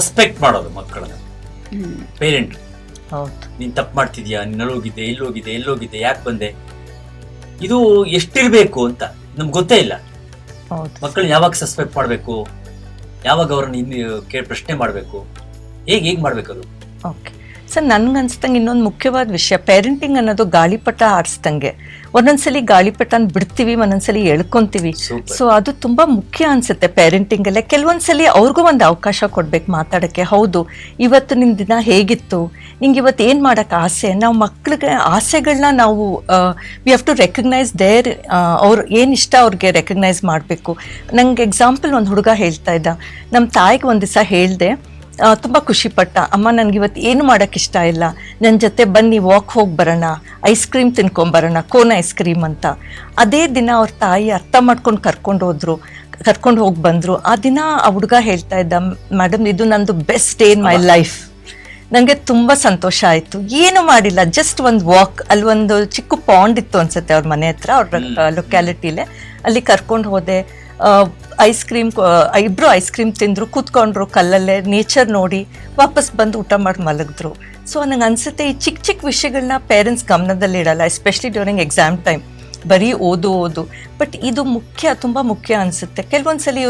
Suspect ಮಾಡೋದು ಮಕ್ಕಳನ್ನ parent. ಹೌದು. ನೀನ್ ತಪ್ಪು ಮಾಡ್ತಿದ್ಯಾ, ನೀನ್ ಎಲ್ಲೋಗಿದ್ದೆ, ಯಾಕೆ ಬಂದೆ, ಇದು ಎಷ್ಟಿರ್ಬೇಕು ಅಂತ ನಮ್ಗೆ ಗೊತ್ತೇ ಇಲ್ಲ. ಮಕ್ಕಳನ್ನ ಯಾವಾಗ ಸಸ್ಪೆಕ್ಟ್ ಮಾಡ್ಬೇಕು, ಯಾವಾಗ ಅವ್ರನ್ನ ಪ್ರಶ್ನೆ ಮಾಡ್ಬೇಕು, ಹೇಗ್ ಮಾಡ್ಬೇಕು ಅದು. ಓಕೆ ಸರ್, ನನ್ಗನ್ಸ್ದಂಗೆ ಇನ್ನೊಂದು ಮುಖ್ಯವಾದ ವಿಷಯ, ಪೇರೆಂಟಿಂಗ್ ಅನ್ನೋದು ಗಾಳಿಪಟ ಆಡಿಸ್ದಂಗೆ. ಒಂದೊಂದ್ಸಲಿ ಗಾಳಿಪಟನ ಬಿಡ್ತೀವಿ, ಒಂದೊಂದ್ಸಲಿ ಎಳ್ಕೊಂತೀವಿ. ಸೊ ಅದು ತುಂಬಾ ಮುಖ್ಯ ಅನ್ಸುತ್ತೆ ಪೇರೆಂಟಿಂಗ್ ಅಲ್ಲೇ. ಕೆಲವೊಂದ್ಸಲಿ ಅವ್ರಿಗೂ ಒಂದು ಅವಕಾಶ ಕೊಡ್ಬೇಕು ಮಾತಾಡಕ್ಕೆ. ಹೌದು, ಇವತ್ತು ನಿನ್ ದಿನ ಹೇಗಿತ್ತು, ನಿಂಗೆ ಇವತ್ತು ಏನ್ ಮಾಡಕ್ ಆಸೆ. ನಾವು ಮಕ್ಳಿಗೆ ಆಸೆಗಳನ್ನ ನಾವು we have to recognise their, ಅವ್ರು ಏನ್ ಇಷ್ಟ ಅವ್ರಿಗೆ ರೆಕಗ್ನೈಸ್ ಮಾಡಬೇಕು. ನಂಗೆ ಎಕ್ಸಾಂಪಲ್ ಒಂದು ಹುಡುಗ ಹೇಳ್ತಾ ಇದ್ದ, ನಮ್ಮ ತಾಯಿಗೆ ಒಂದು ದಿವಸ ಹೇಳ್ದೆ, ತುಂಬ ಖುಷಿಪಟ್ಟ, ಅಮ್ಮ ನನಗಿವತ್ತು ಏನು ಮಾಡೋಕ್ಕೆ ಇಷ್ಟ ಇಲ್ಲ, ನನ್ನ ಜೊತೆ ಬನ್ನಿ ವಾಕ್ ಹೋಗಿ ಬರೋಣ, ಐಸ್ ಕ್ರೀಮ್ ತಿನ್ಕೊಂಬರೋಣ, ಕೋನ್ ಐಸ್ ಕ್ರೀಮ್ ಅಂತ. ಅದೇ ದಿನ ಅವ್ರ ತಾಯಿ ಅರ್ಥ ಮಾಡ್ಕೊಂಡು ಕರ್ಕೊಂಡು ಹೋಗಿ ಬಂದರು. ಆ ದಿನ ಆ ಹುಡುಗ ಹೇಳ್ತಾ ಇದ್ದ, ಮೇಡಮ್ ಇದು ನಂದು best day in my life, ನನಗೆ ತುಂಬ ಸಂತೋಷ ಆಯಿತು. ಏನು ಮಾಡಿಲ್ಲ, ಜಸ್ಟ್ ಒಂದು ವಾಕ್. ಅಲ್ಲಿ ಒಂದು ಚಿಕ್ಕ ಪಾಂಡ್ ಇತ್ತು ಅನ್ಸುತ್ತೆ ಅವ್ರ ಮನೆ ಹತ್ರ, ಅವ್ರ ಲೊಕ್ಯಾಲಿಟಿಲೇ. ಅಲ್ಲಿ ಕರ್ಕೊಂಡು ಹೋದೆ, ಐಸ್ ಕ್ರೀಮ್, ಇಬ್ರು ಐಸ್ ಕ್ರೀಮ್ ತಿಂದರು, ಕೂತ್ಕೊಂಡ್ರು ಕಲ್ಲಲ್ಲೇ, ನೇಚರ್ ನೋಡಿ ವಾಪಸ್ ಬಂದು ಊಟ ಮಾಡಿ ಮಲಗಿದ್ರು. ಸೊ ನಂಗೆ ಅನ್ಸುತ್ತೆ ಈ ಚಿಕ್ಕ ವಿಷಯಗಳನ್ನ ಪೇರೆಂಟ್ಸ್ ಗಮನದಲ್ಲಿ ಇಡಲ್ಲ, ಎಸ್ಪೆಷಲಿ ಡ್ಯೂರಿಂಗ್ ಎಕ್ಸಾಮ್ ಟೈಮ್. ಬರೀ ಓದು ಬಟ್ ಇದು ಮುಖ್ಯ, ತುಂಬ ಮುಖ್ಯ ಅನಿಸುತ್ತೆ. ಕೆಲವೊಂದ್ಸಲಿ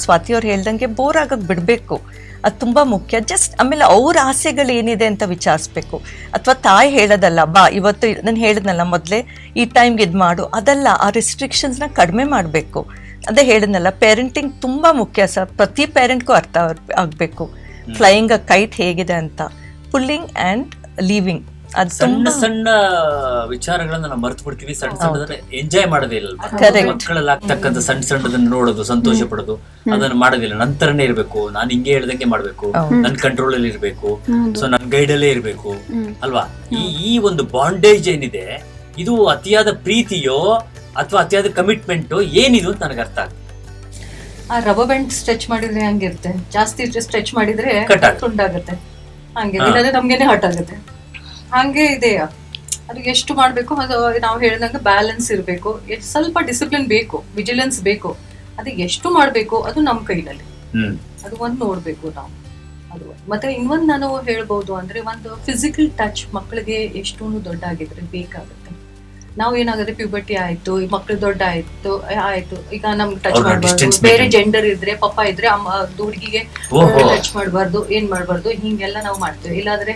ಸ್ವಾತಿಯವ್ರು ಹೇಳ್ದಂಗೆ ಬೋರ್ ಆಗಕ್ಕೆ ಬಿಡಬೇಕು, ಅದು ತುಂಬ ಮುಖ್ಯ. ಜಸ್ಟ್ ಆಮೇಲೆ ಅವ್ರ ಆಸೆಗಳು ಏನಿದೆ ಅಂತ ವಿಚಾರಿಸ್ಬೇಕು. ಅಥವಾ ತಾಯಿ ಹೇಳೋದಲ್ಲ, ಬಾ ಇವತ್ತು ನಾನು ಹೇಳಿದ್ನಲ್ಲ ಮೊದಲೇ ಈ ಟೈಮ್ಗೆ ಇದು ಮಾಡು, ಅದಲ್ಲ, ಆ ರೆಸ್ಟ್ರಿಕ್ಷನ್ಸ್ನ ಕಡಿಮೆ ಮಾಡಬೇಕು. ಅದೇ ಹೇಳಿದ್ನಲ್ಲ, ಪೇರೆಂಟಿಂಗ್ ತುಂಬ ಮುಖ್ಯ ಸರ್, ಪ್ರತಿ ಪೇರೆಂಟ್ಗೂ ಅರ್ಥ ಆಗಬೇಕು. ಫ್ಲೈಯಿಂಗ್ ಅ ಕೈಟ್ ಹೇಗಿದೆ ಅಂತ, ಪುಲ್ಲಿಂಗ್ ಆ್ಯಂಡ್ ಲೀವಿಂಗ್, ಅದು ಸಣ್ಣ ವಿಚಾರಗಳನ್ನ ನಾವು ಮರ್ತು ಬಿಡ್ತೀವಿ, ಸಣ್ಣದನ್ನ ಎಂಜಾಯ್ ಮಾಡೋದಿಲ್ಲ. ಮಕ್ಕಳಲ್ಲಿ ಆಗ್ತಕ್ಕಂಥ ಸಣ್ಣದನ್ನ ನೋಡೋದು, ಸಂತೋಷ ಪಡೋದು, ಅದನ್ನ ಮಾಡೋದಿಲ್ಲ. ನಂತರನೇ ಇರ್ಬೇಕು, ನಾನು ಹಿಂಗೆ ಹೇಳ್ದಂಗೆ ಮಾಡ್ಬೇಕು, ನನ್ ಕಂಟ್ರೋಲ್ ಅಲ್ಲಿ ಇರ್ಬೇಕು, ಸೊ ನನ್ ಗೈಡ್ ಅಲ್ಲೇ ಇರ್ಬೇಕು ಅಲ್ವಾ. ಈ ಒಂದು ಬಾಂಡೇಜ್ ಏನಿದೆ, ಇದು ಅತಿಯಾದ ಪ್ರೀತಿಯೋ ಅಥವಾ ಅತಿಯಾದ ಕಮಿಟ್ಮೆಂಟ್ ಏನಿದು ಅಂತ ನನಗೆ ಅರ್ಥ ಆಗುತ್ತೆ. ಆ ರಬ್ಬರ್ ಬ್ಯಾಂಡ್ ಸ್ಟ್ರೆಚ್ ಮಾಡಿದ್ರೆ ಹಂಗಿರುತ್ತೆ, ಜಾಸ್ತಿ ಸ್ಟ್ರೆಚ್ ಮಾಡಿದ್ರೆ ತುಂಡಾಗುತ್ತೆ, ಹಂಗೆ ಇಲ್ಲಾಂದ್ರೆ ನಮ್ಗೇನೆ ಹರ್ಟ್ ಆಗುತ್ತೆ. ಹಂಗೆ ಇದೆ, ಅದು ಎಷ್ಟು ಮಾಡ್ಬೇಕು, ಅದು ನಾವು ಹೇಳಿದಂಗೆ ಬ್ಯಾಲೆನ್ಸ್ ಇರಬೇಕು, ಸ್ವಲ್ಪ ಡಿಸಿಪ್ಲಿನ್ ಬೇಕು, ವಿಜಿಲೆನ್ಸ್ ಬೇಕು. ಅದು ಎಷ್ಟು ಮಾಡ್ಬೇಕು ಅದು ನಮ್ಮ ಕೈನಲ್ಲಿ, ಅದು ಒಂದು ನೋಡ್ಬೇಕು ನಾವು. ಅದು ಮತ್ತೆ ಇನ್ನೊಂದು ನಾನು ಹೇಳ್ಬೋದು ಅಂದ್ರೆ, ಒಂದು ಫಿಸಿಕಲ್ ಟಚ್ ಮಕ್ಕಳಿಗೆ ಎಷ್ಟು ದೊಡ್ಡ ಆಗಿದ್ರೆ ಬೇಕಾಗುತ್ತೆ. ನಾವು ಏನಾಗುತ್ತೆ, ಪ್ಯೂಬರ್ಟಿ ಆಯ್ತು, ಈ ಮಕ್ಳು ದೊಡ್ಡ ಆಯ್ತು, ಈಗ ನಮ್ಗೆ ಟಚ್ ಮಾಡಬಾರ್ದು, ಬೇರೆ ಜೆಂಡರ್ ಇದ್ರೆ, ಪಪ್ಪ ಇದ್ರೆ ಹುಡುಗಿಗೆ ಟಚ್ ಮಾಡಬಾರ್ದು, ಏನ್ ಮಾಡಬಾರ್ದು, ಹಿಂಗೆಲ್ಲ ನಾವು ಮಾಡ್ತೇವೆ. ಇಲ್ಲಾಂದ್ರೆ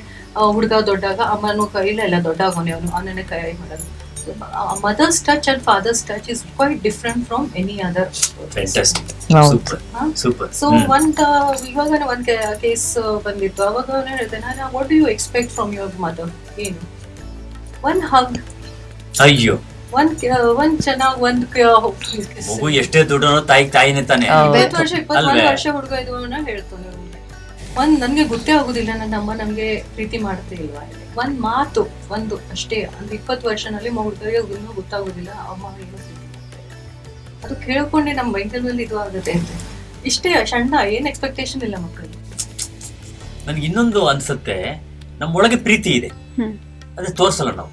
ಹುಡುಗ ದೊಡ್ಡಾಗ ಅಮ್ಮನೂ ಕೈಲೆಲ್ಲ ದೊಡ್ಡ ಆಗೋನೆ, ಅವನನ್ನೇ ಕೈ ಮಾಡೋದು. Mother's touch and father's touch is quite different from any other. So ಇವಾಗ ಒಂದ್ ಕೇಸ್ ಬಂದಿತ್ತು, ಅವಾಗ ಹೇಳಿದೆ ನಾನು, what do you expect from your mother? ಏನು, ಒನ್ ಹಗ್, ಅಯ್ಯೋ, ಒಂದ್ ಚೆನ್ನಾಗ್ ಒಂದ್ ಮಗು ಎಷ್ಟೇ ದುಡ್ಡು ತಾಯಿನೇ ತಾನೆ. 21 ವರ್ಷ ಹುಡುಗ ಇದು ಹೇಳ್ತಾನೆ, ಒಂದ್ ನನ್ಗೆ ಗೊತ್ತೇ ಆಗುದಿಲ್ಲ ನನ್ನ ಅಮ್ಮ ನಮ್ಗೆ ಪ್ರೀತಿ ಮಾಡ್ತಾ ಇಲ್ವಾ. ಒಂದ್ ಮಾತು ಒಂದು ಅಷ್ಟೇ, ಅಂದ್ರೆ 20 ವರ್ಷನಲ್ಲಿ ಹುಡುಗರಿಗೆ ಇನ್ನೂ ಗೊತ್ತಾಗುದಿಲ್ಲ ಅಮ್ಮ ಏನು ಪ್ರೀತಿ ಮಾಡ್ತಾರೆ. ಅದು ಕೇಳ್ಕೊಂಡೆ ನಮ್ ಮೈಂಡಲ್ಲಿ ಇದು ಆಗುತ್ತೆ ಅಂತ. ಇಷ್ಟೇ ಸಣ್ಣ, ಏನ್ ಎಕ್ಸ್ಪೆಕ್ಟೇಷನ್ ಇಲ್ಲ ಮಕ್ಕಳಿಗೆ. ನನ್ಗೆ ಇನ್ನೊಂದು ಅನ್ಸುತ್ತೆ, ನಮ್ಮೊಳಗೆ ಪ್ರೀತಿ ಇದೆ, ಅದೇ ತೋರ್ಸಲ್ಲ ನಾವು.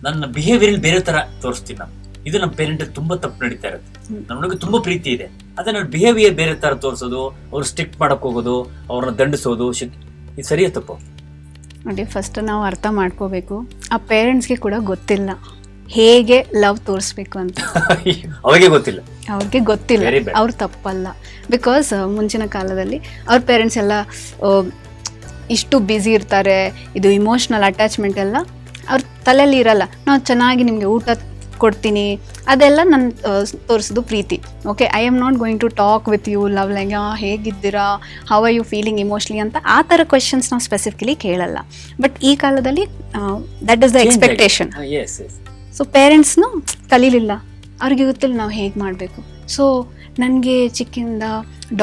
ನನ್ನ ಬಿಹೇವಿಯರ್ ಬೇರೆ ತರ ತೋರಿಸ್ತೀವಿ ನಾವು. ಇದು ನಮ್ಮ ಪೇರೆಂಟ್ ತುಂಬಾ ತಪ್ಪು ನಡೀತಾ ಇರುತ್ತೆ. ನಮ್ಮೊಳಗೆ ತುಂಬಾ ಪ್ರೀತಿ ಇದೆ, ಅದೇ ನನ್ನ ಬಿಹೇವಿಯರ್ ಬೇರೆ ತರ ತೋರಿಸೋದು, ಅವ್ರು ಸ್ಟ್ರಿಕ್ಟ್ ಮಾಡಕ್ ಹೋಗೋದು, ಅವ್ರನ್ನ ದಂಡಿಸೋದು, ಇದು ಸರಿಯಾ ತಪ್ಪು? ನೋಡಿ, ಫಸ್ಟ್ ನಾವು ಅರ್ಥ ಮಾಡ್ಕೋಬೇಕು, ಆ ಪೇರೆಂಟ್ಸ್ಗೆ ಕೂಡ ಗೊತ್ತಿಲ್ಲ ಹೇಗೆ ಲವ್ ತೋರಿಸ್ಬೇಕು ಅಂತ. ಅವ್ರಿಗೆ ಗೊತ್ತಿಲ್ಲ, ಅವ್ರು ತಪ್ಪಲ್ಲ. ಬಿಕಾಸ್ ಮುಂಚಿನ ಕಾಲದಲ್ಲಿ ಅವ್ರ ಪೇರೆಂಟ್ಸ್ ಎಲ್ಲ ಇಷ್ಟು ಬ್ಯುಸಿ ಇರ್ತಾರೆ, ಇದು ಇಮೋಷ್ನಲ್ ಅಟ್ಯಾಚ್ಮೆಂಟ್ ಎಲ್ಲ ಅವ್ರ ತಲೆಯಲ್ಲಿ ಇರಲ್ಲ. ನಾವು ಚೆನ್ನಾಗಿ ನಿಮಗೆ ಊಟ ಕೊಡ್ತೀನಿ, ಅದೆಲ್ಲ ನಾನು ತೋರಿಸೋದು ಪ್ರೀತಿ. Okay, I am not going to talk with you love like ಹೇಗಿದ್ದೀರಾ, how are you feeling emotionally ಅಂತ ಆ ಥರ ಕ್ವೆಶನ್ಸ್ ನಾವು ಸ್ಪೆಸಿಫಿಕಲಿ ಕೇಳಲ್ಲ. ಬಟ್ ಈ ಕಾಲದಲ್ಲಿ that is the expectation. So ಪೇರೆಂಟ್ಸ್ನು ಕಲೀಲಿಲ್ಲ, ಅವ್ರಿಗೆ ಗೊತ್ತಿಲ್ಲ ನಾವು ಹೇಗೆ ಮಾಡಬೇಕು. ಸೊ ನನಗೆ ಚಿಕ್ಕಿಂದ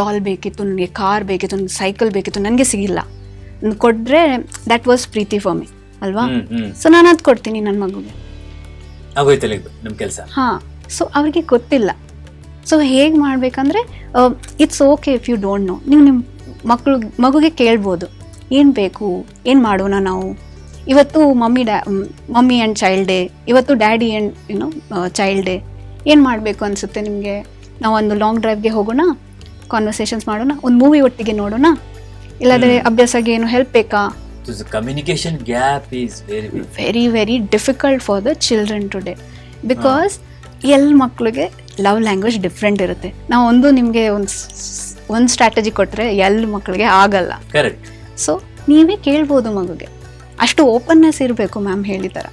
ಡಾಲ್ ಬೇಕಿತ್ತು, ನನಗೆ ಕಾರ್ ಬೇಕಿತ್ತು, ನನಗೆ ಸೈಕಲ್ ಬೇಕಿತ್ತು, ನನಗೆ ಸಿಗಿಲ್ಲ, ಕೊಟ್ಟರೆ ದ್ಯಾಟ್ ವಾಸ್ ಪ್ರೀತಿ ಫಾರ್ ಮಿ ಅಲ್ವಾ. ಸೊ ನಾನು ಅದು ಕೊಡ್ತೀನಿ ನನ್ನ ಮಗುಗೆ, ಹಾ. ಸೊ ಅವ್ರಿಗೆ ಗೊತ್ತಿಲ್ಲ. ಸೊ ಹೇಗೆ ಮಾಡ್ಬೇಕಂದ್ರೆ, it's okay if you don't know. ನೀವು ನಿಮ್ಮ ಮಗುಗೆ ಕೇಳ್ಬೋದು, ಏನು ಬೇಕು, ಏನು ಮಾಡೋಣ ನಾವು ಇವತ್ತು, ಮಮ್ಮಿ ಆ್ಯಂಡ್ ಚೈಲ್ಡ್ ಡೇ, ಇವತ್ತು ಡ್ಯಾಡಿ ಆ್ಯಂಡ್ ಚೈಲ್ಡ್ ಡೇ, ಏನು ಮಾಡಬೇಕು ಅನಿಸುತ್ತೆ ನಿಮಗೆ, ನಾವು ಒಂದು ಲಾಂಗ್ ಡ್ರೈವ್ಗೆ ಹೋಗೋಣ, ಕಾನ್ವರ್ಸೇಷನ್ಸ್ ಮಾಡೋಣ, ಒಂದು ಮೂವಿ ಒಟ್ಟಿಗೆ ನೋಡೋಣ, ಇಲ್ಲಾಂದ್ರೆ ಅಭ್ಯಾಸಕ್ಕೆ ಏನು ಹೆಲ್ಪ್ ಬೇಕಾ. Communication gap is very very difficult for the children today because ಮಕ್ಕಳಿಗೆ ಲವ್ ಲ್ಯಾಂಗ್ವೇಜ್ ಡಿಫ್ರೆಂಟ್ ಇರುತ್ತೆ. ನಾವು ನಿಮಗೆ ಒಂದು ಸ್ಟ್ರಾಟಜಿ ಕೊಟ್ಟರೆ ಮಕ್ಕಳಿಗೆ ಆಗಲ್ಲ. ಕರೆಕ್ಟ್. ಸೊ ನೀವೇ ಕೇಳ್ಬೋದು ಮಗುಗೆ, ಅಷ್ಟು ಓಪನ್ನೆಸ್ ಇರಬೇಕು ಮ್ಯಾಮ್ ಹೇಳಿದಾರ.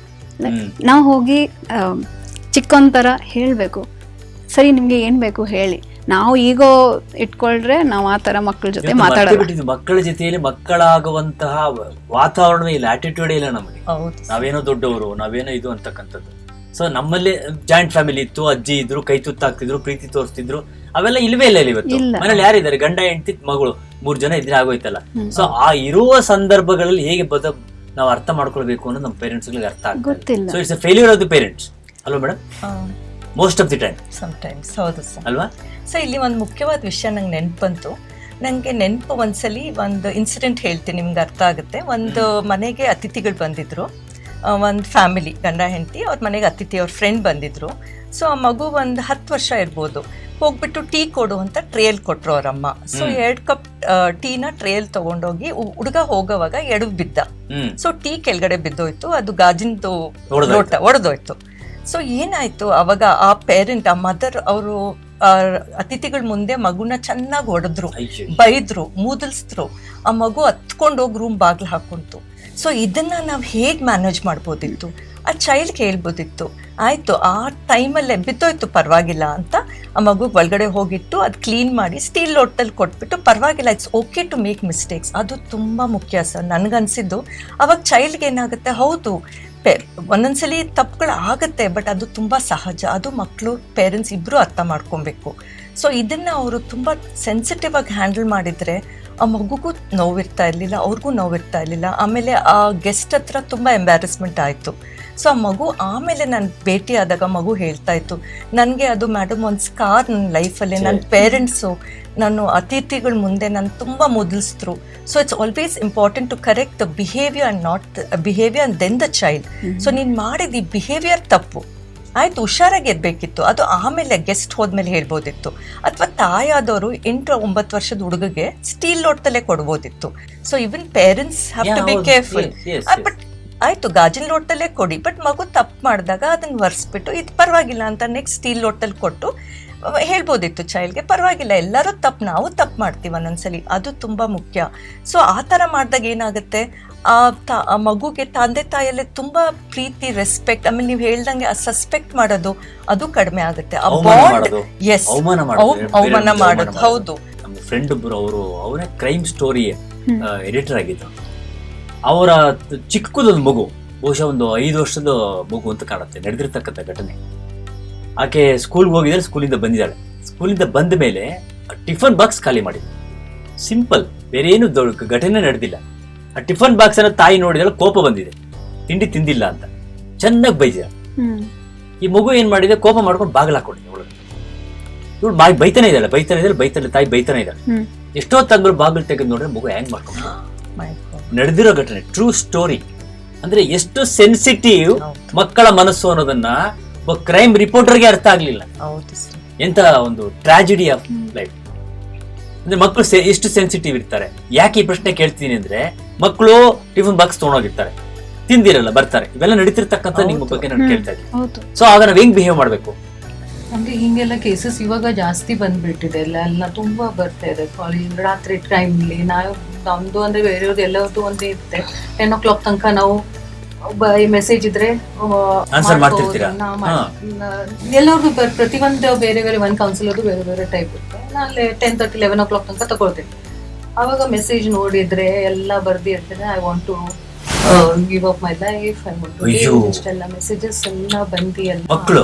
ನಾವು ಹೋಗಿ ಚಿಕ್ಕೊಂಥರ ಹೇಳಬೇಕು, ಸರಿ ನಿಮಗೆ ಏನು ಬೇಕು ಹೇಳಿ. ನಾವು ಈಗ ಇಟ್ಕೊಳ್ರೆ ನಾವು ಆ ಥರ ಮಕ್ಕಳ ಜೊತೆ ಮಾತಾಡೋದು. ಮಕ್ಕಳ ಜೊತೆಯಲ್ಲಿ ಮಕ್ಕಳಾಗುವಂತಹ ವಾತಾವರಣವೇ ಇಲ್ಲ, ಆಟಿಟ್ಯೂಡ್ ಇಲ್ಲ ನಮಗೆ. ನಾವೇನೋ ದೊಡ್ಡವರು, ನಾವೇನೋ ಇದು ಅಂತಕ್ಕಂಥದ್ದು. ಸೊ ನಮ್ಮಲ್ಲಿ ಜಾಯಿಂಟ್ ಫ್ಯಾಮಿಲಿ ಇತ್ತು, ಅಜ್ಜಿ ಇದ್ರು, ಕೈ ತುತ್ತಾಕ್ತಿದ್ರು, ಪ್ರೀತಿ ತೋರಿಸ್ತಿದ್ರು, ಅವೆಲ್ಲ ಇಲ್ವೇ ಇಲ್ಲ ಇವತ್ತು. ಮನೇಲಿ ಯಾರಿದ್ದಾರೆ, ಗಂಡ ಹೆಂಡತಿ ಮಗಳು 3 ಜನ ಇದ್ರೆ ಆಗೋಯ್ತಲ್ಲ. ಸೊ ಆ ಇರುವ ಸಂದರ್ಭಗಳಲ್ಲಿ ಹೇಗೆ ನಾವು ಅರ್ಥ ಮಾಡ್ಕೊಳ್ಬೇಕು ಅನ್ನೋದು ನಮ್ಮ ಪೇರೆಂಟ್ಸ್ ಗಳಿಗೆ ಅರ್ಥ ಗೊತ್ತಿಲ್ಲ. So it's a failure of the parents ಅಲ್ವಾ madam? Most of the time sometimes. ಹೌದು ಸರ್ ಅಲ್ವಾ? ಸೊ ಇಲ್ಲಿ ಒಂದು ಮುಖ್ಯವಾದ ವಿಷಯ ನಂಗೆ ನೆನಪಂತು. ನನಗೆ ನೆನಪು ಒಂದ್ಸಲಿ ಒಂದು ಇನ್ಸಿಡೆಂಟ್ ಹೇಳ್ತೀನಿ, ನಿಮ್ಗೆ ಅರ್ಥ ಆಗುತ್ತೆ. ಒಂದು ಮನೆಗೆ ಅತಿಥಿಗಳು ಬಂದಿದ್ರು, ಒಂದು ಫ್ಯಾಮಿಲಿ ಗಂಡ ಹೆಂಡತಿ, ಅವ್ರ ಮನೆಗೆ ಅತಿಥಿ ಅವ್ರ ಫ್ರೆಂಡ್ ಬಂದಿದ್ರು. ಸೊ ಆ ಮಗು ಒಂದು 10 ವರ್ಷ ಇರ್ಬೋದು. ಹೋಗ್ಬಿಟ್ಟು ಟೀ ಕೊಡು ಅಂತ ಟ್ರೇಲ್ ಕೊಟ್ರು ಅವ್ರಮ್ಮ. ಸೊ 2 ಕಪ್ ಟೀನ ಟ್ರೇಲ್ ತಗೊಂಡೋಗಿ ಹುಡುಗ ಹೋಗೋವಾಗ ಎಡವು ಬಿದ್ದ. ಸೊ ಟೀ ಕೆಳಗಡೆ ಬಿದ್ದೋಯ್ತು, ಅದು ಗಾಜಿನದು ಲೋಟ ಒಡೆದೋಯ್ತು. ಸೊ ಏನಾಯ್ತು ಅವಾಗ ಆ ಪೇರೆಂಟ್, ಆ ಮದರ್, ಅವರು ಅತಿಥಿಗಳ ಮುಂದೆ ಮಗುನ ಚೆನ್ನಾಗಿ ಹೊಡೆದ್ರು, ಬೈದ್ರು, ಮೂದಲ್ಸಿದ್ರು. ಆ ಮಗು ಹತ್ಕೊಂಡು ಹೋಗಿ ರೂಮ್ ಬಾಗ್ಲು ಹಾಕೊಂತು. ಸೊ ಇದನ್ನ ನಾವು ಹೇಗೆ ಮ್ಯಾನೇಜ್ ಮಾಡ್ಬೋದಿತ್ತು? ಆ ಚೈಲ್ಡ್ಗೆ ಹೇಳ್ಬೋದಿತ್ತು, ಆಯಿತು ಆ ಟೈಮಲ್ಲೇ ಬಿದ್ದೋಯ್ತು ಪರವಾಗಿಲ್ಲ ಅಂತ ಆ ಮಗು ಒಳಗಡೆ ಹೋಗಿಟ್ಟು ಅದು ಕ್ಲೀನ್ ಮಾಡಿ ಸ್ಟೀಲ್ ಲೋಟದಲ್ಲಿ ಕೊಟ್ಬಿಟ್ಟು ಪರವಾಗಿಲ್ಲ, it's okay to make mistakes. ಅದು ತುಂಬ ಮುಖ್ಯ ಸರ್ ನನಗನ್ಸಿದ್ದು. ಅವಾಗ ಚೈಲ್ಡ್ಗೆ ಏನಾಗುತ್ತೆ, ಹೌದು ಒಂದೊಂದ್ಸಲಿ ತಪ್ಪುಗಳು ಆಗುತ್ತೆ, ಬಟ್ ಅದು ತುಂಬ ಸಹಜ. ಅದು ಮಕ್ಕಳು ಪೇರೆಂಟ್ಸ್ ಇಬ್ಬರು ಅರ್ಥ ಮಾಡ್ಕೊಬೇಕು. ಸೊ ಇದನ್ನು ಅವರು ತುಂಬ ಸೆನ್ಸಿಟಿವ್ ಆಗಿ ಹ್ಯಾಂಡಲ್ ಮಾಡಿದರೆ ಆ ಮಗುಗೂ ನೋವಿರ್ತಾ ಇರಲಿಲ್ಲ, ಅವ್ರಿಗೂ ನೋವಿರ್ತಾ ಇರಲಿಲ್ಲ. ಆಮೇಲೆ ಆ ಗೆಸ್ಟ್ ಹತ್ರ ತುಂಬ ಎಂಬ್ಯಾರಸ್ಮೆಂಟ್ ಆಯಿತು. ಸೊ ಆ ಮಗು ಆಮೇಲೆ ನಾನು ಭೇಟಿ ಆದಾಗ ಮಗು ಹೇಳ್ತಾ ಇತ್ತು, ನನಗೆ ಅದು ಮೇಡಮ್ ಒಂದು ಸ್ಕಾರ್ ನನ್ನ ಲೈಫಲ್ಲಿ. ನನ್ನ ಪೇರೆಂಟ್ಸು ನಾನು ಅತಿಥಿಗಳ ಮುಂದೆ ನಾನು ತುಂಬ ಮೊದಲಿಸಿದ್ರು. So it's always important to correct the behaviour and not behaviour and then the child. So ನೀನು ಮಾಡಿದ ಈ ಬಿಹೇವಿಯರ್ ತಪ್ಪು, ಆಯಿತು ಹುಷಾರಾಗಿರ್ಬೇಕಿತ್ತು, ಅದು ಆಮೇಲೆ ಗೆಸ್ಟ್ ಹೋದ್ಮೇಲೆ ಹೇಳ್ಬೋದಿತ್ತು. ಅಥವಾ ತಾಯಾದವರು 8-9 ವರ್ಷದ ಹುಡುಗಗೆ ಸ್ಟೀಲ್ ಲೋಟದಲ್ಲೇ ಕೊಡ್ಬೋದಿತ್ತು. So even parents have to be careful. But ಆಯಿತು ಗಾಜಿನ ಲೋಟದಲ್ಲೇ ಕೊಡಿ, ಬಟ್ ಮಗು ತಪ್ಪು ಮಾಡಿದಾಗ ಅದನ್ನು ಒರೆಸ್ಬಿಟ್ಟು ಇದು ಪರವಾಗಿಲ್ಲ ಅಂತ ನೆಕ್ಸ್ಟ್ ಸ್ಟೀಲ್ ಲೋಟದಲ್ಲಿ ಕೊಟ್ಟು ಹೇಳ್ಬೋದಿತ್ತು ಚೈಲ್ಡ್ಗೆ, ಪರವಾಗಿಲ್ಲ ಎಲ್ಲರೂ ತಪ್ಪು, ನಾವು ತಪ್ಪು ಮಾಡ್ತೀವಿ ಒಂದೊಂದ್ಸಲಿ, ಅದು ತುಂಬ ಮುಖ್ಯ. ಸೊ ಆ ಥರ ಮಾಡಿದಾಗ ಏನಾಗುತ್ತೆ, ಆ ಮಗುಗೆ ತಂದೆ ತಾಯಿಯಲ್ಲೇ ತುಂಬ ಪ್ರೀತಿ, ರೆಸ್ಪೆಕ್ಟ್, ಆಮೇಲೆ ನೀವು ಹೇಳ್ದಂಗೆ ಆ ಸಸ್ಪೆಕ್ಟ್ ಮಾಡೋದು ಅದು ಕಡಿಮೆ ಆಗುತ್ತೆ. ಆ ಬಾಂಡ್, ಎಸ್, ಅವಮಾನ ಮಾಡೋದು. ಹೌದು, ನಮ್ಮ ಫ್ರೆಂಡ್ ಒಬ್ರು, ಅವರೇ ಕ್ರೈಮ್ ಸ್ಟೋರಿ ಎಡಿಟರ್ ಆಗಿದ್ರು. ಅವರ ಚಿಕ್ಕದೊಂದು ಮಗು, ಬಹುಶಃ ಒಂದು 5 ವರ್ಷದ ಮಗು ಅಂತ ಕಾಣುತ್ತೆ, ನಡೆದಿರ್ತಕ್ಕಂಥ ಘಟನೆ. ಆಕೆ ಸ್ಕೂಲ್ಗೆ ಹೋಗಿದ್ದಾಳೆ, ಸ್ಕೂಲಿಂದ ಬಂದಿದ್ದಾಳೆ. ಸ್ಕೂಲಿಂದ ಬಂದ ಮೇಲೆ ಟಿಫನ್ ಬಾಕ್ಸ್ ಖಾಲಿ ಮಾಡಿದ್ರು. ಸಿಂಪಲ್, ಬೇರೆ ಏನು ದೊಡ್ಡ ಘಟನೆ ನಡೆದಿಲ್ಲ. ಆ ಟಿಫನ್ ಬಾಕ್ಸ್ ಅನ್ನ ತಾಯಿ ನೋಡಿದ್ರೆ ಕೋಪ ಬಂದಿದೆ, ತಿಂಡಿ ತಿಂದಿಲ್ಲ ಅಂತ ಚೆನ್ನಾಗಿ ಬೈದಿದ. ಈ ಮಗು ಏನ್ ಮಾಡಿದೆ, ಕೋಪ ಮಾಡ್ಕೊಂಡು ಬಾಗಿಲು ಹಾಕೊಂಡಿದೆ ಒಳಗೆ. ಇವಳು ಬೈತಾನೆ ಇದ್ದಾಳೆ, ತಾಯಿ ಬೈತಾನೆ ಇದ್ದಾಳೆ. ಎಷ್ಟೋ ತಂದ್ರು ಬಾಗಿಲು ತೆಗೆದು ನೋಡಿದ್ರೆ ಮಗು ಹ್ಯಾಂಗ್ ಮಾಡ್ಕೊಂಡು ನಡೆದಿರೋ ಘಟನೆ, ಟ್ರೂ ಸ್ಟೋರಿ. ಅಂದ್ರೆ ಎಷ್ಟು ಸೆನ್ಸಿಟಿವ್ ಮಕ್ಕಳ ಮನಸ್ಸು ಅನ್ನೋದನ್ನ ಕ್ರೈಮ್ ರಿಪೋರ್ಟರ್ಗೆ ಅರ್ಥ ಆಗ್ಲಿಲ್ಲ. ಎಂತ ಒಂದು ಟ್ರಾಜಿಡಿ ಆಫ್ ಲೈಫ್. ಅಂದ್ರೆ ಮಕ್ಕಳು ಎಷ್ಟು ಸೆನ್ಸಿಟಿವ್ ಇರ್ತಾರೆ. ಯಾಕೆ ಈ ಪ್ರಶ್ನೆ ಕೇಳ್ತೀನಿ ಅಂದ್ರೆ, ಮಕ್ಕಳು ಟಿಫನ್ ಬಾಕ್ಸ್ ತಗೊಂಡೋಗಿರ್ತಾರೆ, ತಿಂದಿರಲ್ಲ, ಬರ್ತಾರೆ, ಇವೆಲ್ಲ ನಡೀತಿರ್ತಕ್ಕಂಥ ನಿಮ್ಮ ಬಗ್ಗೆ ನಾನು ಕೇಳ್ತಾ ಇದ್ದೀನಿ. ಸೊ ಆಗ ನಾವ್ ಹೆಂಗ್ ಬಿಹೇವ್ ಮಾಡ್ಬೇಕು? ನಮ್ಗೆ ಹಿಂಗೆಲ್ಲ ಕೇಸಸ್ ಇವಾಗ ಜಾಸ್ತಿ ಬಂದ್ಬಿಟ್ಟಿದೆ, ಎಲ್ಲ ತುಂಬಾ ಬರ್ತಾ ಇದೆ. ಕಾಲೇಜ್ ರಾತ್ರಿ ಟೈಮ್ಲಿ ನಮ್ದು ಅಂದ್ರೆ ಬೇರೆಯವ್ರದ್ದು ಎಲ್ಲರದ್ದು ಒಂದು ಇರುತ್ತೆ. 10 o'clock ತನಕ ನಾವು ಮೆಸೇಜ್ ಇದ್ರೆ ಎಲ್ಲರಿಗೂ ಪ್ರತಿಯೊಂದು ಬೇರೆ ಬೇರೆ, ಒಂದು ಕೌನ್ಸಿಲರ್ದು ಬೇರೆ ಬೇರೆ ಟೈಪ್ ಇರುತ್ತೆ. ನಾನು 10:30, 11 o'clock ತನಕ ತಗೊಳ್ತೀನಿ. ಅವಾಗ ಮೆಸೇಜ್ ನೋಡಿದ್ರೆ ಎಲ್ಲ ಬರ್ದಿರ್ತೇನೆ, I want to give up my life, I want to ಇಷ್ಟೆಲ್ಲ ಮೆಸೇಜಸ್ ಎಲ್ಲ ಬಂದಿ ಎಲ್ಲ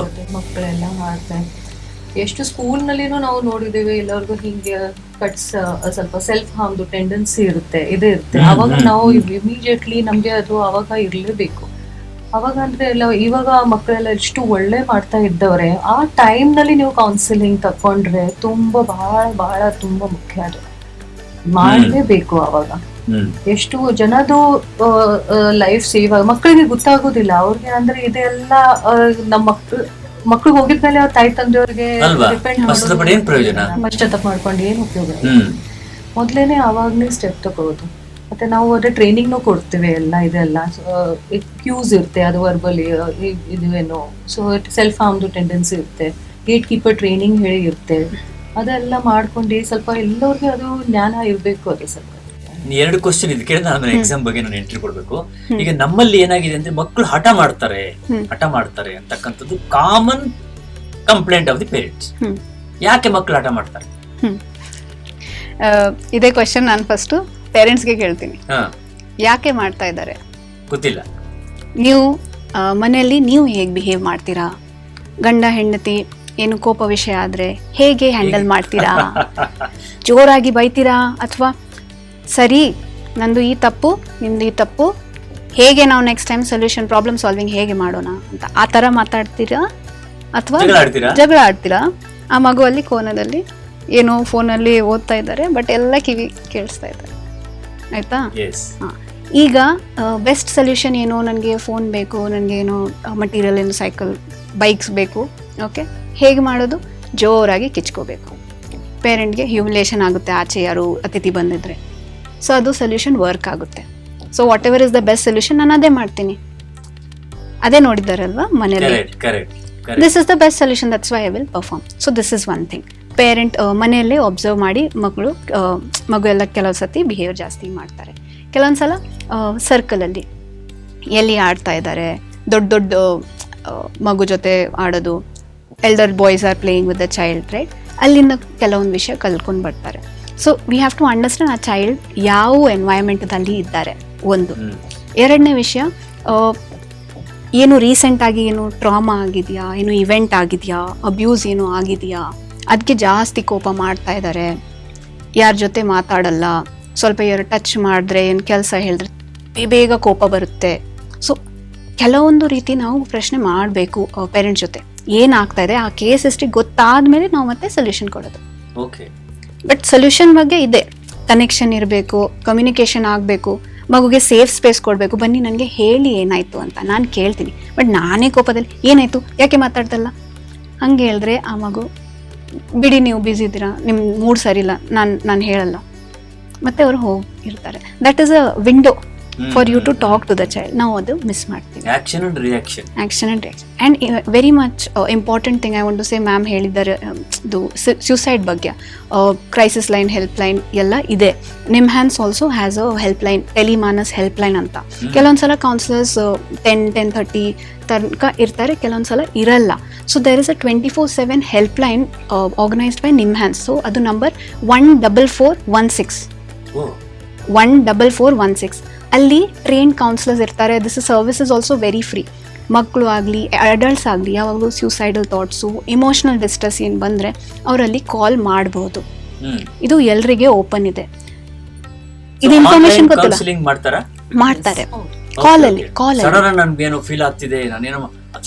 ಮಕ್ಕಳೆಲ್ಲ ಮಾಡ್ತಾರೆ. ಎಷ್ಟು ಸ್ಕೂಲ್ನಲ್ಲಿನೂ ನಾವು ನೋಡಿದ್ದೇವೆ, ಎಲ್ಲರಿಗೂ ಹಿಂಗೆ ಕಟ್ಸ್ ಸ್ವಲ್ಪ ಸೆಲ್ಫ್ ಹಾರ್ಮ್ದು ಟೆಂಡೆನ್ಸಿ ಇರುತ್ತೆ, ಇದೇ ಇರುತ್ತೆ. ಅವಾಗ ನಾವು ಇಮಿಡಿಯೇಟ್ಲಿ ನಮ್ಗೆ ಅದು ಅವಾಗ ಇರ್ಲೇಬೇಕು. ಅವಾಗ ಅಂದ್ರೆ ಎಲ್ಲ ಇವಾಗ ಮಕ್ಕಳೆಲ್ಲ ಎಷ್ಟು ಒಳ್ಳೆ ಮಾಡ್ತಾ ಇದ್ದವ್ರೆ, ಆ ಟೈಮ್ ನಲ್ಲಿ ನೀವು ಕೌನ್ಸಿಲಿಂಗ್ ತಕೊಂಡ್ರೆ ತುಂಬಾ ಬಹಳ ತುಂಬಾ ಮುಖ್ಯ. ಅದು ಮಾಡಲೇಬೇಕು. ಅವಾಗ ಎಷ್ಟು ಜನದು ಲೈಫ್ ಸೇವ್ ಮಕ್ಕಳಿಗೆ ಗೊತ್ತಾಗೋದಿಲ್ಲ. ಅವ್ರಿಗೆ ಅಂದ್ರೆ ಇದೆಲ್ಲ ನಮ್ಮ ಮಕ್ಳು ಹೋಗಿದ್ಮೇಲೆ ಅವ್ರ ತಾಯಿ ತಂದೆಯವ್ರಿಗೆ ಡಿಪೆಂಡ್ ಮಾಡೋದು, ಪಶ್ಚಾತ್ತಾಪ ಮಾಡ್ಕೊಂಡು ಏನು ಉಪಯೋಗ. ಮೊದಲೇನೆ ಆವಾಗಲೇ ಸ್ಟೆಪ್ ತಗೋದು. ಮತ್ತೆ ನಾವು ಅದೇ ಟ್ರೈನಿಂಗ್ನು ಕೊಡ್ತೀವಿ ಎಲ್ಲ ಇದೆಲ್ಲ. ಕ್ಯೂಸ್ ಇರುತ್ತೆ, ಅದು ವರ್ಬಲಿ ಇದುವೇನೋ. ಸೊ ಸೆಲ್ಫ್ ಹಾರ್ಮ್ದು ಟೆಂಡೆನ್ಸಿ ಇರುತ್ತೆ, ಗೇಟ್ ಕೀಪರ್ ಟ್ರೈನಿಂಗ್ ಹೇಳಿ ಇರುತ್ತೆ. ಅದೆಲ್ಲ ಮಾಡ್ಕೊಂಡು ಸ್ವಲ್ಪ ಎಲ್ಲರಿಗೂ ಅದು ಜ್ಞಾನ ಇರಬೇಕು. ಅದು ಸ್ವಲ್ಪ 2 ಕ್ವಶನ್ ಇದಕ್ಕೆ ನಾನು ಎಕ್ಸಾಮ್ ಬಗ್ಗೆ ನಾನು ಎಂಟ್ರಿ ಕೊಡ್ಬೇಕು. ಈಗ ನಮ್ಮಲ್ಲಿ ಏನಾಗಿದೆ ಅಂದ್ರೆ ಮಕ್ಕಳು ಹಠ ಮಾಡ್ತಾರೆ ಅಂತಕ್ಕಂಥದ್ದು common complaint of the parents. ಯಾಕೆ ಮಕ್ಕಳು ಹಠ ಮಾಡ್ತಾರೆ? ಇದೇ ಕ್ವಶನ್ ನಾನು ಫಸ್ಟ್ ಪೇರೆಂಟ್ಸ್ಗೆ ಕೇಳ್ತೀನಿ, ಯಾಕೆ ಮಾಡ್ತಾ ಇದ್ದಾರೆ ಗೊತ್ತಿಲ್ಲ. ನೀವು ಮನೆಯಲ್ಲಿ ನೀವು ಹೇಗೆ ಬಿಹೇವ್ ಮಾಡ್ತೀರಾ? ಗಂಡ ಹೆಂಡತಿ ಏನು ಕೋಪ ವಿಷಯ ಆದ್ರೆ ಹೇಗೆ ಹ್ಯಾಂಡಲ್ ಮಾಡ್ತೀರಾ? ಜೋರಾಗಿ ಬೈತೀರಾ ಅಥವಾ ಸರಿ ನಂದು ಈ ತಪ್ಪು ನಿಮ್ದು ಈ ತಪ್ಪು, ಹೇಗೆ ನಾವು next time solution problem solving ಹೇಗೆ ಮಾಡೋಣ ಅಂತ ಆ ಥರ ಮಾತಾಡ್ತೀರಾ ಅಥವಾ ಜಗಳ ಆಡ್ತೀರಾ? ಆ ಮಗು ಅಲ್ಲಿ ಕೋನದಲ್ಲಿ ಏನೋ ಫೋನಲ್ಲಿ ಓದ್ತಾ ಇದ್ದಾರೆ, ಬಟ್ ಎಲ್ಲ ಕಿವಿ ಕೇಳಿಸ್ತಾ ಇದ್ದಾರೆ, ಆಯ್ತಾ? ಈಗ ಬೆಸ್ಟ್ ಸೊಲ್ಯೂಷನ್ ಏನು? ನನಗೆ ಫೋನ್ ಬೇಕು, ನನಗೆ ಏನೋ ಮಟೀರಿಯಲ್ ಏನು ಸೈಕಲ್ ಬೈಕ್ಸ್ ಬೇಕು. ಓಕೆ, ಹೇಗೆ ಮಾಡೋದು? ಜೋರಾಗಿ ಕಿಚ್ಕೋಬೇಕು. ಪೇರೆಂಟ್ಗೆ ಹ್ಯೂಮಿಲೇಷನ್ ಆಗುತ್ತೆ ಆಚೆ ಯಾರು ಅತಿಥಿ ಬಂದಿದ್ರೆ. ಸೊ ಅದು ಸೊಲ್ಯೂಷನ್ ವರ್ಕ್ ಆಗುತ್ತೆ. So what ever is the best solution ನಾನು ಅದೇ ಮಾಡ್ತೀನಿ. ಅದೇ ನೋಡಿದ್ದಾರಲ್ವಾ ಮನೆಯಲ್ಲಿ, this is the best solution, that's why I will perform. So this is one thing. Parent ಮನೆಯಲ್ಲೇ ಒಬ್ಸರ್ವ್ ಮಾಡಿ ಮಗು ಎಲ್ಲ ಕೆಲವು ಸತಿ ಬಿಹೇವಿಯರ್ ಜಾಸ್ತಿ ಮಾಡ್ತಾರೆ. ಕೆಲವೊಂದು ಸಲ ಸರ್ಕಲಲ್ಲಿ ಎಲ್ಲಿ ಆಡ್ತಾ ಇದ್ದಾರೆ, ದೊಡ್ಡ ಮಗು ಜೊತೆ ಆಡೋದು, elder boys are playing with the child, right? ಅಲ್ಲಿಂದ ಕೆಲವೊಂದು ವಿಷಯ ಕಲ್ಕೊಂಡು ಬರ್ತಾರೆ. So we have to understand ಆ ಚೈಲ್ಡ್ ಯಾವ ಎನ್ವೈರನ್ಮೆಂಟಲ್ಲಿ ಇದ್ದಾರೆ ಒಂದು. ಎರಡನೇ ವಿಷಯ, ಏನು ರೀಸೆಂಟಾಗಿ ಏನು ಟ್ರಾಮಾ ಆಗಿದೆಯಾ, ಏನು ಇವೆಂಟ್ ಆಗಿದೆಯಾ, ಅಬ್ಯೂಸ್ ಏನು ಆಗಿದೆಯಾ, ಅದಕ್ಕೆ ಜಾಸ್ತಿ ಕೋಪ ಮಾಡ್ತಾ ಇದ್ದಾರೆ, ಯಾರ ಜೊತೆ ಮಾತಾಡಲ್ಲ, ಸ್ವಲ್ಪ ಟಚ್ ಮಾಡಿದ್ರೆ ಏನು ಕೆಲಸ ಹೇಳಿದ್ರೆ ಬೇಗ ಕೋಪ ಬರುತ್ತೆ. ಸೊ ಕೆಲವೊಂದು ರೀತಿ ನಾವು ಪ್ರಶ್ನೆ ಮಾಡಬೇಕು ಪೇರೆಂಟ್ಸ್ ಜೊತೆ, ಏನಾಗ್ತಾ ಇದೆ ಆ ಕೇಸ್ ಹಿಸ್ಟ್ರಿ ಗೊತ್ತಾದ್ಮೇಲೆ ನಾವು ಮತ್ತೆ ಸೊಲ್ಯೂಷನ್ ಕೊಡೋದು. ಬಟ್ ಸೊಲ್ಯೂಷನ್ ಬಗ್ಗೆ ಇದೆ, ಕನೆಕ್ಷನ್ ಇರಬೇಕು, ಕಮ್ಯುನಿಕೇಶನ್ ಆಗಬೇಕು, ಮಗುಗೆ ಸೇಫ್ ಸ್ಪೇಸ್ ಕೊಡಬೇಕು. ಬನ್ನಿ ನನಗೆ ಹೇಳಿ ಏನಾಯ್ತು ಅಂತ ನಾನು ಕೇಳ್ತೀನಿ, ಬಟ್ ನಾನೇ ಕೋಪದಲ್ಲಿ ಏನಾಯ್ತು ಯಾಕೆ ಮಾತಾಡ್ತಲ್ಲ ಹಂಗೆ ಹೇಳಿದ್ರೆ ಆ ಮಗು ಬಿಡಿ ನೀವು ಬ್ಯುಸಿ ಇದ್ದೀರಾ, ನಿಮ್ಮ ಮೂಡ್ ಸರಿ ಇಲ್ಲ, ನಾನು ಹೇಳಲ್ಲ, ಮತ್ತೆ ಅವ್ರು ಹೋಗಿರ್ತಾರೆ. That is a window for you to talk to the child. ನಾವು ಅದು ಮಿಸ್ ಮಾಡ್ತೀವಿ. Action and reaction and very much important thing I want to say, ma'am ಹೇಳಿದ್ದಾರೆ ಇದು ಸ್ಯೂಸೈಡ್ ಬಗ್ಗೆ, ಕ್ರೈಸಿಸ್ ಲೈನ್, ಹೆಲ್ಪ್ ಲೈನ್ ಎಲ್ಲ ಇದೆ. NIMHANS also has a help line, TeleMANAS help line ಅಂತ. ಕೆಲವೊಂದ್ಸಲ ಕೌನ್ಸಿಲರ್ಸ್ 10:30 ತನಕ ಇರ್ತಾರೆ, ಕೆಲವೊಂದ್ಸಲ ಇರಲ್ಲ. So there is a 24/7 help line organised by NIMHANS. So ಅದು ನಂಬರ್ 14416 14416. ಅಲ್ಲಿ ಟ್ರೈನ್ಡ್ ಕೌನ್ಸಿಲರ್ಸ್ ಇರ್ತಾರೆ. This service is also very free. ಮಕ್ಕಳು ಆಗಲಿ ಅಡಲ್ಟ್ಸ್ ಆಗಲಿ ಯಾವಾಗಲೂ ಸ್ಯೂಸೈಡಲ್ ಥಾಟ್ಸು, ಇಮೋಷನಲ್ ಡಿಸ್ಟ್ರೆಸ್ ಏನು ಬಂದರೆ ಅವರಲ್ಲಿ ಕಾಲ್ ಮಾಡಬಹುದು. ಇದು ಎಲ್ರಿಗೆ ಓಪನ್ ಇದೆ. ಇದು ಇನ್ಫಾರ್ಮೇಶನ್ ಗೊತ್ತಿಲ್ಲ, ಮಾಡ್ತಾರೆ ಕಾಲಲ್ಲಿ ನನಗೇನೋ ಫೀಲ್ ಆಗ್ತಿದೆ, ನಾನೇನೋ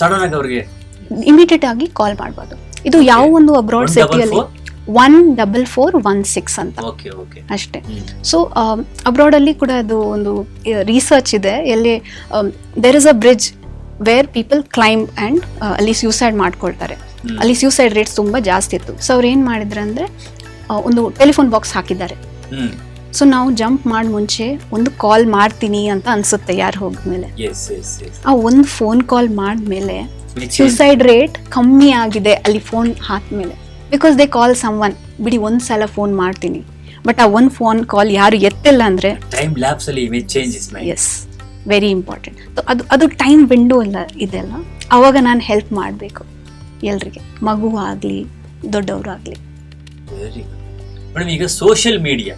ಸಡನ್ ಆಗಿ ಅವರಿಗೆ ಇಮಿಡಿಯೇಟ್ ಆಗಿ ಕಾಲ್ ಮಾಡ್ಬೋದು. ಇದು ಯಾವ ಒಂದು ಅಬ್ರಾಡ್ ಸಿಟಿಯಲ್ಲಿ 14416 ಅಂತ ಅಷ್ಟೇ. ಸೊ ಅಬ್ರಾಡ್ ಅಲ್ಲಿ ಕೂಡ ಅದು ಒಂದು ರಿಸರ್ಚ್ ಇದೆ, ಎಲ್ಲಿ there is a bridge where people climb and ಅಲ್ಲಿ ಸ್ಯೂಸೈಡ್ ಮಾಡ್ಕೊಳ್ತಾರೆ. ಅಲ್ಲಿ ಸ್ಯೂಸೈಡ್ ರೇಟ್ಸ್ ತುಂಬ ಜಾಸ್ತಿ ಇತ್ತು. ಸೊ ಅವ್ರು ಏನು ಮಾಡಿದ್ರು ಅಂದರೆ ಒಂದು ಟೆಲಿಫೋನ್ ಬಾಕ್ಸ್ ಹಾಕಿದ್ದಾರೆ. ಸೊ ನಾವು ಜಂಪ್ ಮಾಡಿ ಮುಂಚೆ ಒಂದು ಕಾಲ್ ಮಾಡ್ತೀನಿ ಅಂತ ಅನ್ಸುತ್ತೆ ಯಾರು ಹೋದ್ಮೇಲೆ. ಆ ಒಂದು ಫೋನ್ ಕಾಲ್ ಮಾಡಿದ್ಮೇಲೆ ಸ್ಯೂಸೈಡ್ ರೇಟ್ ಕಮ್ಮಿ ಆಗಿದೆ ಅಲ್ಲಿ ಫೋನ್ ಹಾಕ್ಮೇಲೆ. Because they call someone, ಬಿಡಿ ಒಂದು ಸಲ ಫೋನ್ ಮಾಡ್ತೀನಿ, ಬಟ್ ಆ ಒಂದು ಫೋನ್ ಕಾಲ್ ಯಾರು ಎತ್ತಿಲ್ಲ ಅಂದರೆ ಟೈಮ್ ಲ್ಯಾಪ್ಸ್ ಅಲ್ಲಿ image changes. Yes, very important. ಅದು ಟೈಮ್ ವಿಂಡೋ ಎಲ್ಲ ಇದೆಲ್ಲ, ಅವಾಗ ನಾನು ಹೆಲ್ಪ್ ಮಾಡಬೇಕು ಎಲ್ರಿಗೆ, ಮಗು ಆಗಲಿ ದೊಡ್ಡವರು ಆಗಲಿ. Very good madam. ಈಗ ಸೋಷಿಯಲ್ ಮೀಡಿಯಾ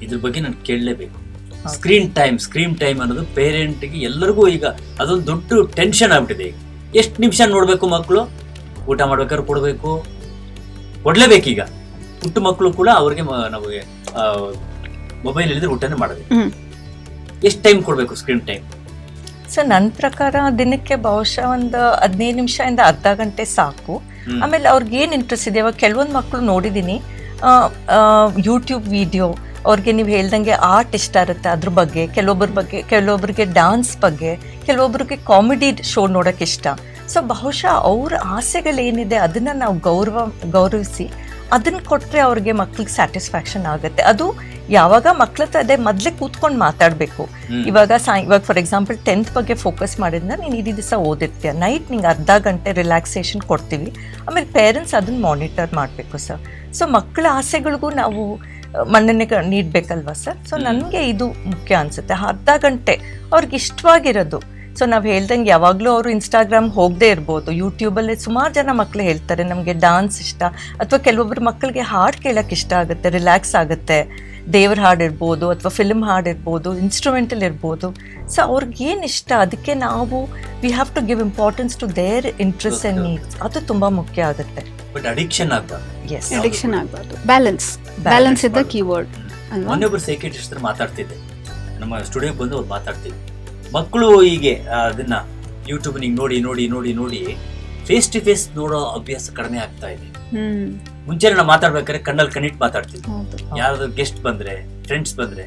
ಇದ್ರ ಬಗ್ಗೆ ನಾನು ಕೇಳಲೇಬೇಕು. ಸ್ಕ್ರೀನ್ ಟೈಮ್ ಅನ್ನೋದು ಪೇರೆಂಟ್ಗೆ ಎಲ್ಲರಿಗೂ ಈಗ ಅದೊಂದು ದೊಡ್ಡ ಟೆನ್ಷನ್ ಆಗ್ಬಿಟ್ಟಿದೆ. ಈಗ ಎಷ್ಟು ನಿಮಿಷ ನೋಡಬೇಕು ಮಕ್ಕಳು, ಊಟ ಮಾಡ್ಬೇಕಾದ್ರೆ ಕೊಡ್ಲೇಬೇಕು. ಈಗ ಪುಟ್ಟ ಮಕ್ಕಳು ಕೂಡ ಅವ್ರಿಗೆ ನಮಗೆ ಮೊಬೈಲ್ ಇಲ್ಲದ್ರೆ ಊಟನೇ ಮಾಡೋದು. ಎಷ್ಟು ಟೈಮ್ ಕೊಡಬೇಕು ಸ್ಕ್ರೀನ್ ಟೈಮ್? ಸೊ ನನ್ನ ಪ್ರಕಾರ ದಿನಕ್ಕೆ ಬಹುಶಃ ಒಂದು 15 ನಿಮಿಷದಿಂದ ಅರ್ಧ ಗಂಟೆ ಸಾಕು. ಆಮೇಲೆ ಅವ್ರಿಗೆ ಏನು ಇಂಟ್ರೆಸ್ಟ್ ಇದೆ, ಇವಾಗ ಕೆಲವೊಂದು ಮಕ್ಕಳು ನೋಡಿದ್ದೀನಿ ಯೂಟ್ಯೂಬ್ ವಿಡಿಯೋ, ಅವ್ರಿಗೆ ನೀವು ಹೇಳ್ದಂಗೆ ಆರ್ಟ್ ಇಷ್ಟ ಇರುತ್ತೆ ಅದ್ರ ಬಗ್ಗೆ, ಕೆಲವೊಬ್ಬರಿಗೆ ಡಾನ್ಸ್ ಬಗ್ಗೆ, ಕೆಲವೊಬ್ಬರಿಗೆ ಕಾಮಿಡಿ ಶೋ ನೋಡೋಕೆ ಇಷ್ಟ. ಸೊ ಬಹುಶಃ ಅವ್ರ ಆಸೆಗಳೇನಿದೆ ಅದನ್ನು ನಾವು ಗೌರವಿಸಿ ಅದನ್ನು ಕೊಟ್ಟರೆ ಅವ್ರಿಗೆ ಮಕ್ಳಿಗೆ ಸ್ಯಾಟಿಸ್ಫ್ಯಾಕ್ಷನ್ ಆಗುತ್ತೆ. ಅದು ಯಾವಾಗ ಮಕ್ಳ ಹತ್ರ ಅದೇ ಮೊದಲೇ ಕೂತ್ಕೊಂಡು ಮಾತಾಡಬೇಕು. ಇವಾಗ ಫಾರ್ ಎಕ್ಸಾಂಪಲ್ 10th ಬಗ್ಗೆ ಫೋಕಸ್ ಮಾಡಿದ್ರೆ ನೀನು ಇಡೀ ದಿವಸ ಓದಿರ್ತೀಯ, ನೈಟ್ ನಿಂಗೆ ಅರ್ಧ ಗಂಟೆ ರಿಲ್ಯಾಕ್ಸೇಷನ್ ಕೊಡ್ತೀವಿ, ಆಮೇಲೆ ಪೇರೆಂಟ್ಸ್ ಅದನ್ನ ಮಾನಿಟರ್ ಮಾಡಬೇಕು ಸರ್. ಸೊ ಮಕ್ಕಳ ಆಸೆಗಳಿಗೂ ನಾವು ಮನ್ನಣೆ ನೀಡಬೇಕಲ್ವ ಸರ್. ಸೊ ನನಗೆ ಇದು ಮುಖ್ಯ ಅನಿಸುತ್ತೆ, ಅರ್ಧ ಗಂಟೆ ಅವ್ರಿಗೆ ಇಷ್ಟವಾಗಿರೋದು. ಸೊ ನಾವು ಹೇಳ್ದಂಗೆ ಯಾವಾಗಲೂ ಅವರು ಇನ್ಸ್ಟಾಗ್ರಾಮ್ ಹೋಗದೆ ಇರ್ಬೋದು, ಯೂಟ್ಯೂಬಲ್ಲಿ ಸುಮಾರು ಜನ ಮಕ್ಕಳು ಹೇಳ್ತಾರೆ ನಮಗೆ ಡಾನ್ಸ್ ಇಷ್ಟ, ಅಥವಾ ಕೆಲವೊಬ್ಬರು ಮಕ್ಕಳಿಗೆ ಹಾಡು ಕೇಳೋಕ್ಕೆ ಇಷ್ಟ ಆಗುತ್ತೆ, ರಿಲ್ಯಾಕ್ಸ್ ಆಗುತ್ತೆ, ದೇವ್ರ ಹಾಡು ಇರ್ಬೋದು ಅಥವಾ ಫಿಲ್ಮ್ ಹಾಡು ಇರ್ಬೋದು, ಇನ್ಸ್ಟ್ರೂಮೆಂಟಲ್ ಇರ್ಬೋದು. ಸೊ ಅವ್ರಿಗೆ ಏನು ಇಷ್ಟ ಅದಕ್ಕೆ ನಾವು we have to give importance to their interest and needs. ಅದು ತುಂಬ ಮುಖ್ಯ ಆಗುತ್ತೆ. ಬಟ್ ಅಡಿಕ್ಷನ್ ಆಗಬಾರ್ದು. ಎಸ್, ಅಡಿಕ್ಷನ್ ಆಗಬಾರ್ದು. ಬ್ಯಾಲೆನ್ಸ್ ಇಸ್ ದ ಕೀವರ್ಡ್ ಅಲ್ವಾ. ಮೊನ್ನೆೊಬ್ಬರು ಸೈಕಿಯಾಟ್ರಿಸ್ಟ್ ಮಾತಾಡ್ತಿದ್ದೆ, ನಮ್ಮ ಸ್ಟುಡಿಯೋಗೆ ಬಂದು ಅವ್ರು ಮಾತಾಡ್ತಿದ್ದೆ, ಮಕ್ಕಳು ಹೀಗೆ ಅದನ್ನ ಯೂಟ್ಯೂಬ್ ನೋಡಿ ನೋಡಿ ನೋಡಿ ನೋಡಿ ಫೇಸ್ ಟು ಫೇಸ್ ನೋಡೋ ಅಭ್ಯಾಸ ಕಡಿಮೆ ಆಗ್ತಾ ಇದೆ. ಮುಂಚೆ ನಾವು ಮಾತಾಡ್ಬೇಕಾದ್ರೆ ಕಣ್ಣಲ್ಲಿ ಕಣ್ಣಿಟ್ಟು ಮಾತಾಡ್ತಿದ್ವಿ, ಯಾರಾದ್ರೂ ಗೆಸ್ಟ್ ಬಂದ್ರೆ ಫ್ರೆಂಡ್ಸ್ ಬಂದ್ರೆ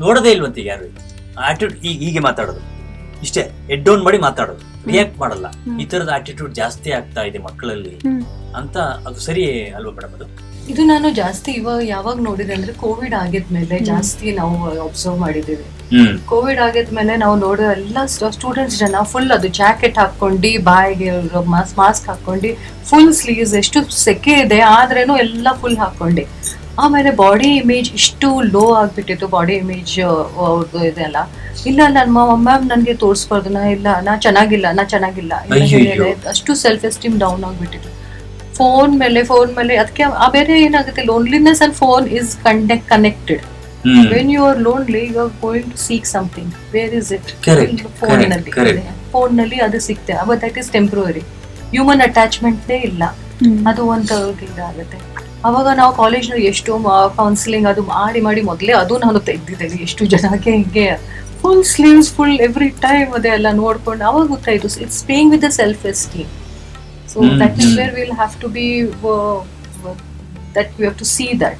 ನೋಡೋದೇ ಇಲ್ವಂತ ಯಾರು. ಆಟಿಟ್ಯೂಡ್ ಹೀಗೆ ಮಾತಾಡೋದು, ಇಷ್ಟೇ ಹೆಡ್ ಡೌನ್ ಮಾಡಿ ಮಾತಾಡೋದು, ರಿಯಾಕ್ಟ್ ಮಾಡಲ್ಲ. ಈ ತರದ ಆಟಿಟ್ಯೂಡ್ ಜಾಸ್ತಿ ಆಗ್ತಾ ಇದೆ ಮಕ್ಕಳಲ್ಲಿ ಅಂತ. ಅದು ಸರಿ ಅಲ್ವಾ ಮೇಡಮ್? ಅದು ಇದು ನಾನು ಜಾಸ್ತಿ ಯಾವಾಗ ನೋಡಿದೆ ಅಂದ್ರೆ ಕೋವಿಡ್ ಆಗಿದ್ಮೇಲೆ ಜಾಸ್ತಿ ನಾವು ಅಬ್ಸರ್ವ್ ಮಾಡಿದ್ದೀವಿ. ಕೋವಿಡ್ ಆಗಿದ್ಮೇಲೆ ನಾವು ನೋಡೋ ಎಲ್ಲ ಸ್ಟೂಡೆಂಟ್ಸ್ ಜನ ಫುಲ್ ಅದು ಜಾಕೆಟ್ ಹಾಕೊಂಡು, ಬಾಯಿಗೆ ಮಾಸ್ಕ್ ಹಾಕೊಂಡು, ಫುಲ್ ಸ್ಲೀವ್ಸ್, ಎಷ್ಟು ಸೆಕೆ ಇದೆ ಆದ್ರೇನು ಎಲ್ಲ ಫುಲ್ ಹಾಕೊಂಡು, ಆಮೇಲೆ ಬಾಡಿ ಇಮೇಜ್ ಇಷ್ಟು ಲೋ ಆಗ್ಬಿಟ್ಟಿತ್ತು. ಬಾಡಿ ಇಮೇಜ್ ಅವ್ರದ್ದು ಇದೆಲ್ಲ, ಇಲ್ಲ ನನ್ನ ಮ್ಯಾಮ್ ನನಗೆ ತೋರಿಸ್ಬಾರ್ದು, ನಾ ಚೆನ್ನಾಗಿಲ್ಲ ಅಷ್ಟು ಸೆಲ್ಫ್ ಎಸ್ಟೀಮ್ ಡೌನ್ ಆಗ್ಬಿಟ್ಟಿತ್ತು. ಫೋನ್ ಮೇಲೆ ಅದಕ್ಕೆ ಬೇರೆ ಏನಾಗುತ್ತೆ, loneliness and phone is connected. When you are lonely you are going to seek something, where is it? Phone ನಲ್ಲಿ ಅದು ಸಿಗ್ತದೆ, but that is temporary. Human ಅಟ್ಯಾಚ್ಮೆಂಟ್ನೇ ಇಲ್ಲ, ಅದು ಒಂದು ಇದಾಗುತ್ತೆ. ಅವಾಗ ನಾವು ಕಾಲೇಜ್ನಲ್ಲಿ ಎಷ್ಟು ಕೌನ್ಸಿಲಿಂಗ್ ಅದು ಮಾಡಿ ಮೊದಲೇ ಅದು ನಾನು ತೆಗ್ದಿದ್ದೇನೆ. ಎಷ್ಟು ಜನಕ್ಕೆ ಹೀಗೆ full sleeves, full every time ಅದೆಲ್ಲ ನೋಡ್ಕೊಂಡು ಅವಾಗ ಗೊತ್ತಾಯ್ತು it's playing with the self esteem. So that is where we'll have to be, that we have to see that.